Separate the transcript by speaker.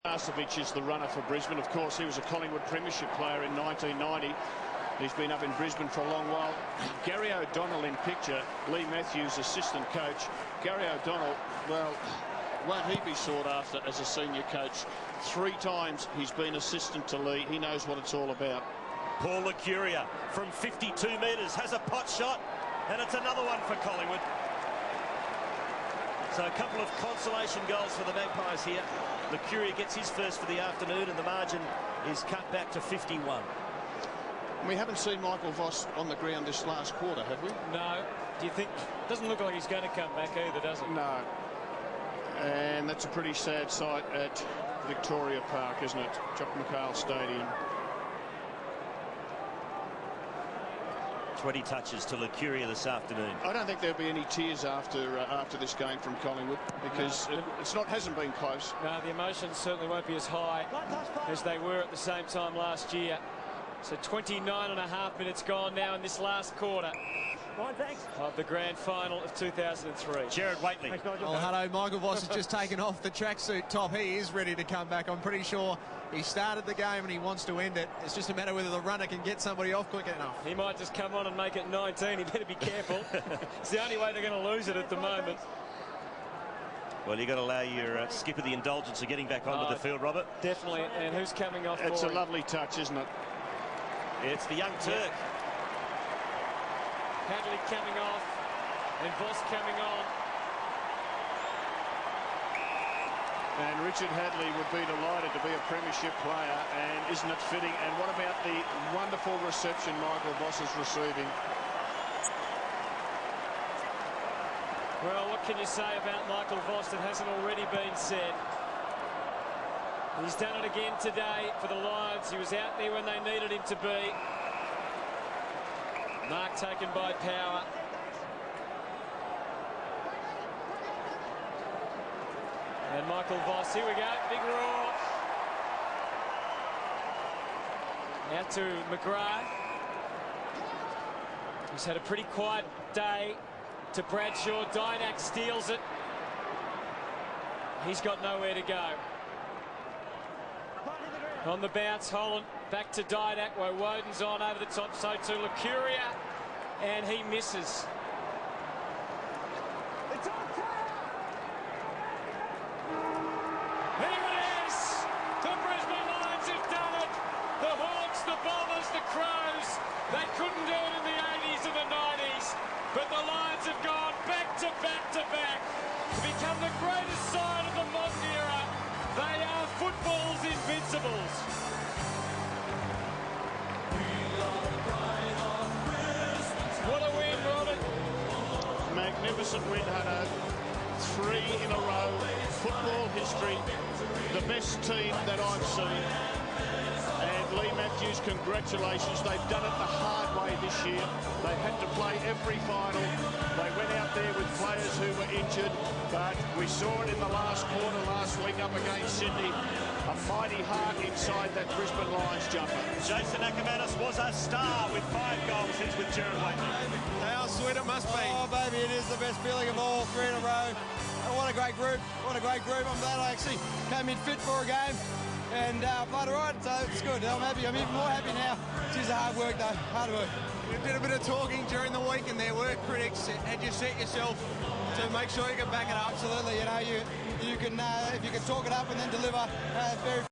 Speaker 1: Arcevic is the runner for Brisbane. Of course, he was a Collingwood Premiership player in 1990. He's been up in Brisbane for a long while. Gary O'Donnell in picture, Lee Matthews, assistant coach. Gary O'Donnell, well, won't he be sought after as a senior coach? 3 times he's been assistant to Lee. He knows what it's all about.
Speaker 2: Paul Licuria from 52 metres has a pot shot, and it's another one for Collingwood. So a couple of consolation goals for the Magpies here. Licuria gets his first for the afternoon, and the margin is cut back to 51.
Speaker 1: We haven't seen Michael Voss on the ground this last quarter, have we?
Speaker 3: No. Do you think? Doesn't look like he's going to come back either, does it?
Speaker 1: No. And that's a pretty sad sight at Victoria Park, isn't it? Jock McHale Stadium.
Speaker 2: 20 touches to Licuria this afternoon.
Speaker 1: I don't think there'll be any tears after this game from Collingwood, because
Speaker 3: no.
Speaker 1: It hasn't been close.
Speaker 3: No, the emotions certainly won't be as high as they were at the same time last year. So 29.5 minutes gone now in this last quarter of the grand final of 2003.
Speaker 2: Jared Waitley.
Speaker 4: Well, hello, Michael Voss has just taken off the tracksuit top. He is ready to come back. I'm pretty sure he started the game and he wants to end it. It's just a matter whether the runner can get somebody off quick enough.
Speaker 3: He might just come on and make it 19. He better be careful. It's the only way they're going to lose it at the moment.
Speaker 2: Well, you've got to allow your skipper the indulgence of getting back onto the field, Robert.
Speaker 3: Definitely. And who's coming off?
Speaker 1: It's a lovely touch, isn't it?
Speaker 2: It's the young Turk.
Speaker 3: Hadley coming off and Voss coming on.
Speaker 1: And Richard Hadley would be delighted to be a premiership player, and isn't it fitting? And what about the wonderful reception Michael Voss is receiving?
Speaker 3: Well, what can you say about Michael Voss that hasn't already been said? He's done it again today for the Lions. He was out there when they needed him to be. Mark taken by Power. And Michael Voss, here we go, big roar. Out to McGrath. He's had a pretty quiet day. To Bradshaw, Didak steals it. He's got nowhere to go. On the bounce, Holland back to Didak, where Woden's on over the top, so to Licuria, and he misses. Here it is! The Brisbane Lions have done it! The Hawks, the Bombers, the Crows, they couldn't do it in the 80s and the 90s, but the Lions have gone back to back to back to become the greatest side of the modern era. They are football's invincibles. What a win, Robert.
Speaker 1: Magnificent win, Hutto. 3 in a row. Football history. The best team that I've seen. And Lee Matthews, congratulations. They've done it the hard way this year. They had to play every final. They went out there with players who were injured, but we saw it in the last quarter last week up against Sydney. A mighty heart inside that Brisbane Lions jumper.
Speaker 2: Jason Ackermanis was a star with 5 goals. He's with Jared Waitley.
Speaker 4: How sweet it must be.
Speaker 5: Oh, baby, it is the best feeling of all. 3 in a row. Oh, what a great group. What a great group. I'm glad I actually came in fit for a game. And played all right, so it's good. I'm happy. I'm even more happy now. It's hard work, though. Hard work.
Speaker 4: You did a bit of talking during the week, and there were critics. Had you set yourself to make sure you can back it up?
Speaker 5: Absolutely. You know, you can if you can talk it up and then deliver, very